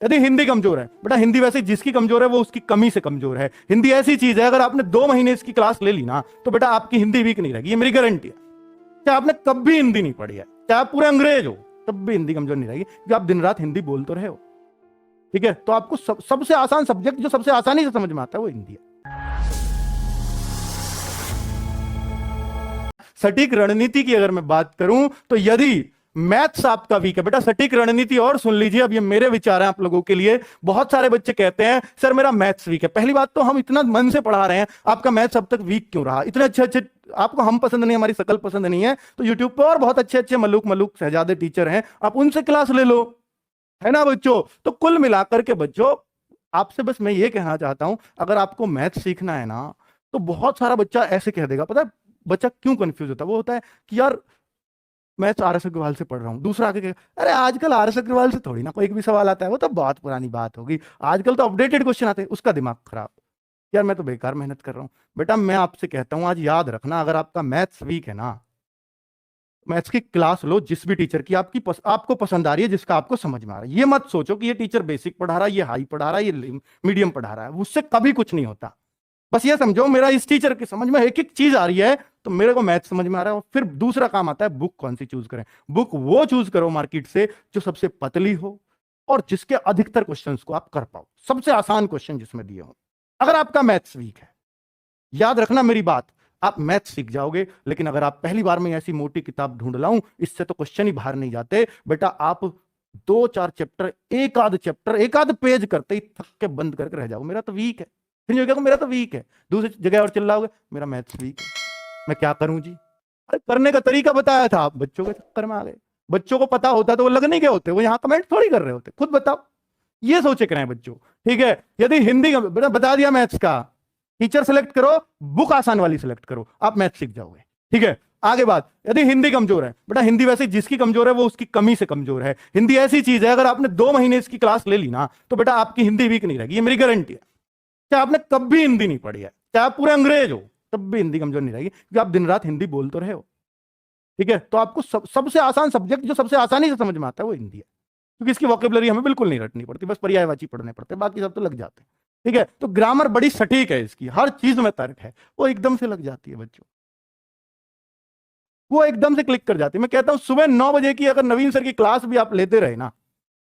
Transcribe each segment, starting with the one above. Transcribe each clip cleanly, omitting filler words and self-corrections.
यदि हिंदी कमजोर है, बेटा हिंदी वैसे जिसकी कमजोर है वो उसकी कमी से कमजोर है। हिंदी ऐसी चीज है, अगर आपने 2 महीने इसकी क्लास ले ली ना तो बेटा आपकी हिंदी वीक नहीं रहेगी, ये मेरी गारंटी है। चाहे आपने कभी हिंदी नहीं पढ़ी है, चाहे आप पूरे अंग्रेज हो, तब भी हिंदी कमजोर नहीं रहेगी, क्योंकि आप दिन रात हिंदी बोल तो रहे हो। ठीक है, तो आपको सबसे आसान सब्जेक्ट जो सबसे आसानी से समझ में आता है वो हिंदी है। सटीक रणनीति की अगर मैं बात करूं तो यदि मैथ्स आपका वीक है, बेटा सटीक रणनीति, और सुन लीजिए, अब ये मेरे विचार हैं आप लोगों के लिए। बहुत सारे बच्चे कहते हैं सर मेरा मैथ्स वीक है। पहली बात तो हम इतना मन से पढ़ा रहे हैं, आपका मैथ्स अब तक वीक क्यों रहा? इतने अच्छे अच्छे, आपको हम पसंद नहीं, हमारी शकल पसंद नहीं है, तो यूट्यूब पर और बहुत अच्छे अच्छे मलूक शहजादे टीचर हैं, आप उनसे क्लास ले लो, है ना बच्चों। तो कुल मिलाकर के बच्चों, आपसे बस मैं ये कहना चाहता हूं, अगर आपको मैथ्स सीखना है ना, तो बहुत सारा बच्चा ऐसे कह देगा, पता है बच्चा क्यों कंफ्यूज होता है? वो होता है कि यार मैं तो आर.एस. अग्रवाल से पढ़ रहा हूं, दूसरा आके अरे आजकल आर.एस. अग्रवाल से थोड़ी ना कोई एक भी सवाल आता है, वो तो बहुत पुरानी बात होगी, आजकल तो अपडेटेड क्वेश्चन आते हैं। उसका दिमाग खराब, यार मैं तो बेकार मेहनत कर रहा हूं। बेटा मैं आपसे कहता हूं, आज याद रखना, अगर आपका मैथ्स वीक है ना, मैथ्स की क्लास लो जिस भी टीचर की आपको पसंद आ रही है, जिसका आपको समझ में आ रहा है। ये मत सोचो कि ये टीचर बेसिक पढ़ा रहा है, ये हाई पढ़ा रहा है, ये मीडियम पढ़ा रहा है, उससे कभी कुछ नहीं होता। बस ये समझो मेरा इस टीचर की समझ में एक एक चीज आ रही है, तो मेरे को मैथ समझ में आ रहा है। और फिर दूसरा काम आता है, बुक कौन सी चूज करें। बुक वो चूज करो मार्केट से जो सबसे पतली हो और जिसके अधिकतर क्वेश्चंस को आप कर पाओ, सबसे आसान क्वेश्चन जिसमें दिए हो। अगर आपका मैथ्स वीक है, याद रखना मेरी बात, आप मैथ सीख जाओगे, लेकिन अगर आप पहली बार में ऐसी मोटी किताब ढूंढ लाऊं, इससे तो क्वेश्चन ही बाहर नहीं जाते बेटा। आप 2-4 चैप्टर, एक आध पेज करते ही थक के बंद करके रह जाओ, मेरा तो वीक है। फिर जो कहो मेरा तो वीक है, दूसरी जगह और चिल्लाओगे मेरा मैथ्स वीक है, मैं क्या करूं जी? अरे करने का तरीका बताया था, आप बच्चों के चक्कर में आ गए। बच्चों को पता होता तो वो लग नहीं गए होते, वो यहां कमेंट थोड़ी कर रहे होते, खुद बताओ। ये सोचे करें बच्चों। ठीक है, यदि हिंदी का बेटा बता दिया मैथ्स का, टीचर सेलेक्ट करो, बुक आसान वाली सेलेक्ट करो, आप मैथ सीख जाओगे। ठीक है, आगे बात, यदि हिंदी कमजोर है, बेटा हिंदी वैसे जिसकी कमजोर है वो उसकी कमी से कमजोर है। हिंदी ऐसी चीज है, अगर आपने 2 महीने इसकी क्लास ले ली ना तो बेटा आपकी हिंदी वीक नहीं रहेगी, ये मेरी गारंटी है। चाहे आपने कभी हिंदी नहीं पढ़ी है, चाहे आप पूरे अंग्रेज हो, तब भी हिंदी कमजोर नहीं रहेगी, क्योंकि आप दिन रात हिंदी बोल तो रहे हो। ठीक है, तो आपको सबसे आसान सब्जेक्ट जो सबसे आसानी से समझ में आता है वो हिंदी है, क्योंकि इसकी वोकेबलरी हमें बिल्कुल नहीं रटनी पड़ती, बस पर्यायवाची पढ़ने पड़ते, बाकी सब तो लग जाते हैं। ठीक है, तो ग्रामर बड़ी सटीक है इसकी, हर चीज में तर्क है, वो एकदम से लग जाती है बच्चों, वो एकदम से क्लिक कर जाती है। मैं कहता हूं सुबह 9 बजे की अगर नवीन सर की क्लास भी आप लेते रहे ना,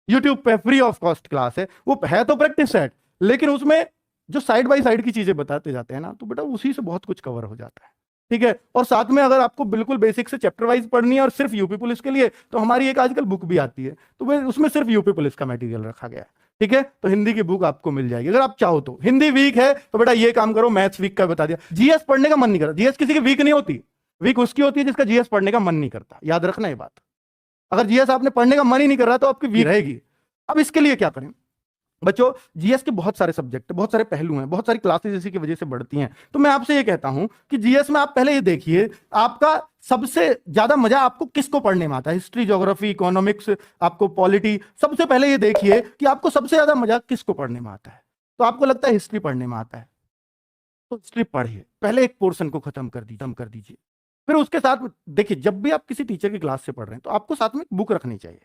यूट्यूब पे फ्री ऑफ कॉस्ट क्लास है, वो है तो प्रैक्टिस सेट, लेकिन उसमें जो साइड बाय साइड की चीजें बताते जाते हैं ना, तो बेटा उसी से बहुत कुछ कवर हो जाता है। ठीक है, और साथ में अगर आपको बिल्कुल बेसिक से चैप्टर वाइज पढ़नी है और सिर्फ यूपी पुलिस के लिए, तो हमारी एक आजकल बुक भी आती है, तो उसमें सिर्फ यूपी पुलिस का मटेरियल रखा गया है। ठीक है, तो हिंदी की बुक आपको मिल जाएगी अगर आप चाहो तो। हिंदी वीक है तो बेटा ये काम करो, मैथ्स वीक का बता दिया। जीएस पढ़ने का मन नहीं करता, जीएस किसी की वीक नहीं होती, वीक उसकी होती है जिसका जीएस पढ़ने का मन नहीं करता, याद रखना ये बात। अगर जीएस आपने पढ़ने का मन ही नहीं कर रहा तो आपकी वीक रहेगी। अब इसके लिए क्या करें बच्चों? जीएस के बहुत सारे सब्जेक्ट, बहुत सारे पहलू हैं, बहुत सारी क्लासेस इसी की वजह से बढ़ती हैं। तो मैं आपसे ये कहता हूं कि जीएस में आप पहले ये देखिए, आपका सबसे ज्यादा मजा आपको किसको पढ़ने में आता है? हिस्ट्री, ज्योग्राफी, इकोनॉमिक्स, आपको पॉलिटी, सबसे पहले ये देखिए कि आपको सबसे ज्यादा मजा किसको पढ़ने में आता है। तो आपको लगता है हिस्ट्री पढ़ने में आता है, तो हिस्ट्री पढ़िए, पहले एक पोर्शन को खत्म कर दीजिए। फिर उसके साथ देखिए, जब भी आप किसी टीचर की क्लास से पढ़ रहे हैं तो आपको साथ में बुक रखनी चाहिए,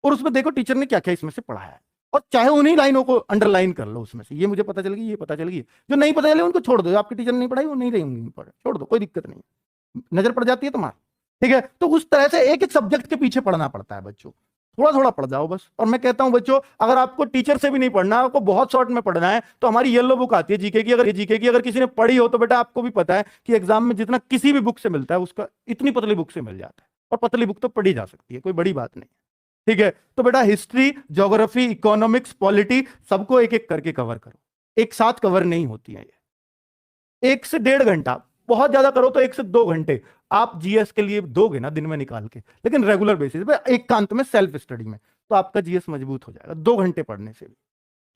और उसमें देखो टीचर ने क्या क्या इसमें से पढ़ाया है, और चाहे उन्हीं लाइनों को अंडरलाइन कर लो उसमें से, ये मुझे पता चल गई, ये पता चल गई। जो नहीं पता चले उनको छोड़ दो, आपके टीचर ने नहीं पढ़ाई वो नहीं रहेंगे, छोड़ दो, कोई दिक्कत नहीं, नजर पड़ जाती है तुम्हारी। ठीक है, तो उस तरह से एक एक सब्जेक्ट के पीछे पढ़ना पड़ता है बच्चों, थोड़ा थोड़ा पढ़ जाओ बस। और मैं कहता हूं बच्चों, अगर आपको टीचर से भी नहीं पढ़ना, आपको बहुत शॉर्ट में पढ़ना है, तो हमारी येलो बुक आती है जीके की, अगर किसी ने पढ़ी हो तो बेटा आपको भी पता है कि एग्जाम में जितना किसी भी बुक से मिलता है उसका इतनी पतली बुक से मिल जाता है, और पतली बुक तो पढ़ी जा सकती है, कोई बड़ी बात नहीं। ठीक है, तो बेटा हिस्ट्री, ज्योग्राफी, इकोनॉमिक्स, पॉलिटी, सबको एक एक करके कवर करो, एक साथ कवर नहीं होती है ये। 1 से 1.5 घंटा, बहुत ज्यादा करो तो 1 से 2 घंटे आप जीएस के लिए दोगे ना दिन में निकाल के, लेकिन रेगुलर बेसिस पे एकांत में सेल्फ स्टडी में, तो आपका जीएस मजबूत हो जाएगा 2 घंटे पढ़ने से भी।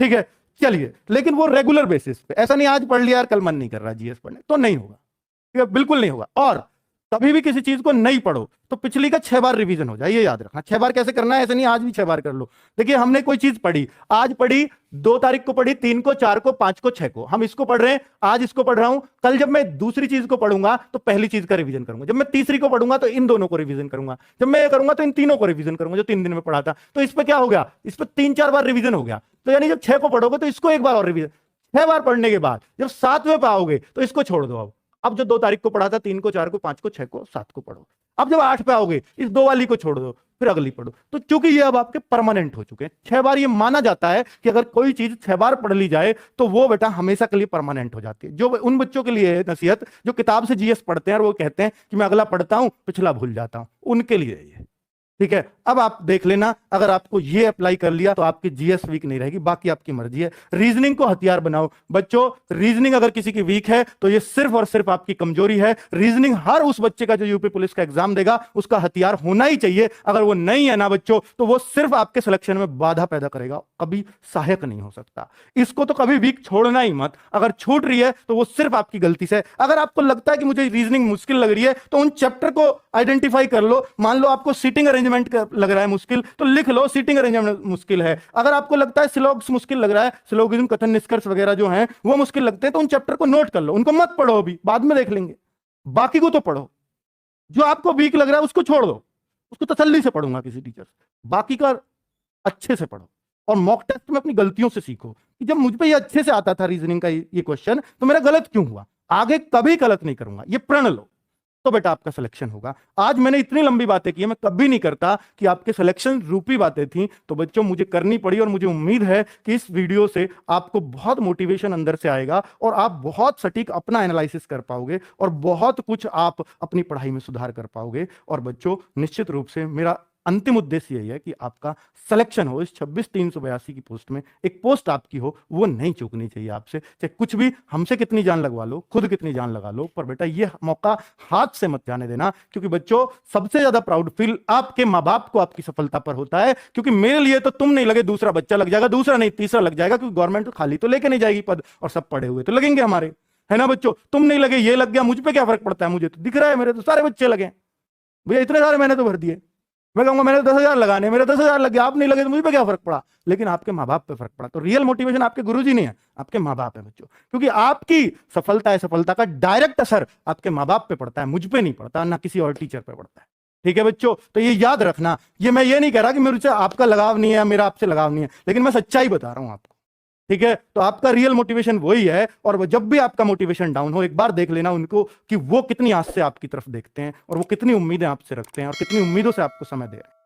ठीक है, चलिए, लेकिन वो रेगुलर बेसिस पे, ऐसा नहीं आज पढ़ लिया यार कल मन नहीं कर रहा जीएस पढ़ने, तो नहीं होगा। ठीक है, बिल्कुल नहीं होगा। और कभी भी किसी चीज को नहीं पढ़ो तो पिछली का 6 बार रिवीजन हो जाए, ये याद रखना। 6 बार कैसे करना है, ऐसे नहीं आज भी 6 बार कर लो। देखिए हमने कोई चीज पढ़ी, आज पढ़ी, 2 तारीख को पढ़ी, 3 को, 4 को, 5 को, 6 को, हम इसको पढ़ रहे हैं, आज इसको पढ़ रहा हूं। कल जब मैं दूसरी चीज को पढ़ूंगा तो पहली चीज का रिवीजन करूंगा, जब मैं तीसरी को पढ़ूंगा तो इन दोनों को रिवीजन करूंगा, जब मैं ये करूंगा तो इन तीनों को रिवीजन करूंगा जो 3 दिन में पढ़ा था। तो इस पर क्या हो गया, इस पर 3-4 बार रिवीजन हो गया। तो यानी जब 6 को पढ़ोगे तो इसको एक बार और रिवीजन, 6 बार पढ़ने के बाद जब 7वें पे आओगे तो इसको छोड़ दो। अब जो 2 तारीख को पढ़ा था, 3 को, 4 को, 5 को, 6 को, 7 को पढ़ो। अब जब 8 पे आओगे इस 2 वाली को छोड़ दो, फिर अगली पढ़ो। तो चूंकि ये अब आपके परमानेंट हो चुके हैं, 6 बार ये माना जाता है कि अगर कोई चीज 6 बार पढ़ ली जाए तो वो बेटा हमेशा के लिए परमानेंट हो जाती है। जो उन बच्चों के लिए है नसीहत जो किताब से जीएस पढ़ते हैं और वो कहते हैं कि मैं अगला पढ़ता हूं पिछला भूल जाता हूं, उनके लिए ये ठीक है। अब आप देख लेना, अगर आपको ये अप्लाई कर लिया तो आपकी जीएस वीक नहीं रहेगी, बाकी आपकी मर्जी है। रीजनिंग को हथियार बनाओ बच्चों। रीजनिंग अगर किसी की वीक है तो ये सिर्फ और सिर्फ आपकी कमजोरी है। रीजनिंग हर उस बच्चे का जो यूपी पुलिस का एग्जाम देगा उसका हथियार होना ही चाहिए। अगर वो नहीं है ना बच्चों तो वो सिर्फ आपके सिलेक्शन में बाधा पैदा करेगा, कभी सहायक नहीं हो सकता। इसको तो कभी वीक छोड़ना ही मत। अगर छूट रही है तो वो सिर्फ आपकी गलती से। अगर आपको लगता है कि मुझे रीजनिंग मुश्किल लग रही है तो उन चैप्टर को आइडेंटिफाई कर लो। मान लो आपको सीटिंग अरेंजमेंट लग रहा है मुश्किल तो लिख लो सीटिंग अरेंजमेंट मुश्किल है। अगर आपको लगता है सिलोग्स मुश्किल लग रहा है, सिलोगिज्म, कथन, निष्कर्ष वगैरह जो हैं वो मुश्किल लगते हैं तो उन चैप्टर को नोट कर लो, उनको मत पढ़ो अभी, बाद में देख लेंगे। बाकी को तो पढ़ो। जो आपको वीक लग रहा है उसको छोड़ दो, उसको तसल्ली से पढ़ूंगा किसी टीचर से। बाकी का अच्छे से पढ़ो और मॉक टेस्ट में अपनी गलतियों से सीखो कि जब मुझ पे ये अच्छे से आता था रीजनिंग का ये क्वेश्चन तो मेरा गलत क्यों हुआ, आगे कभी गलत नहीं करूंगा, ये प्रण लो तो बेटा आपका सिलेक्शन होगा। आज मैंने इतनी लंबी बातें की, मैं कभी नहीं करता कि आपके सिलेक्शन रूपी बातें थी, तो बच्चों मुझे करनी पड़ी और मुझे उम्मीद है कि इस वीडियो से आपको बहुत मोटिवेशन अंदर से आएगा और आप बहुत सटीक अपना एनालिसिस कर पाओगे और बहुत कुछ आप अपनी पढ़ाई में सुधार कर पाओगे। और बच्चों निश्चित रूप से मेरा अंतिम उद्देश्य यही है कि आपका सिलेक्शन हो इस 26,382 की पोस्ट में, एक पोस्ट आपकी हो, वो नहीं चूकनी चाहिए आपसे। चाहे कुछ भी, हमसे कितनी जान लगवा लो, खुद कितनी जान लगा लो, पर बेटा ये मौका हाथ से मत जाने देना। क्योंकि बच्चों सबसे ज्यादा प्राउड फील आपके माँ बाप को आपकी सफलता पर होता है। क्योंकि मेरे लिए तो तुम नहीं लगे, दूसरा बच्चा लग जाएगा, दूसरा नहीं तीसरा लग जाएगा, क्योंकि गवर्नमेंट तो खाली तो लेके नहीं जाएगी पद, और सब पढ़े हुए तो लगेंगे हमारे, है ना बच्चों। तुम नहीं लगे, ये लग गया, मुझ पर क्या फर्क पड़ता है, मुझे तो दिख रहा है, मेरे तो सारे बच्चे लगे भैया, इतने सारे मैंने तो भर दिए। मैं कहूंगा मैंने 10,000 लगाने, मेरे 10,000 लग गया, आप नहीं लगे तो मुझे पे क्या फर्क पड़ा, लेकिन आपके माँ बाप पे फर्क पड़ा। तो रियल मोटिवेशन आपके गुरुजी नहीं है, आपके माँ बाप है बच्चों। क्योंकि आपकी सफलता का डायरेक्ट असर आपके माँ बाप पे पड़ता है, मुझ पे नहीं पड़ता, ना किसी और टीचर पे पड़ता है। ठीक है बच्चों, तो ये याद रखना। ये मैं ये नहीं कह रहा कि मेरे से आपका लगाव नहीं है, मेरा आपसे लगाव नहीं है, लेकिन मैं सच्चाई बता रहा हूं आपको। ठीक है, तो आपका रियल मोटिवेशन वही है। और जब भी आपका मोटिवेशन डाउन हो, एक बार देख लेना उनको कि वो कितनी आस से आपकी तरफ देखते हैं और वो कितनी उम्मीदें आपसे रखते हैं और कितनी उम्मीदों से आपको समय दे रहे हैं।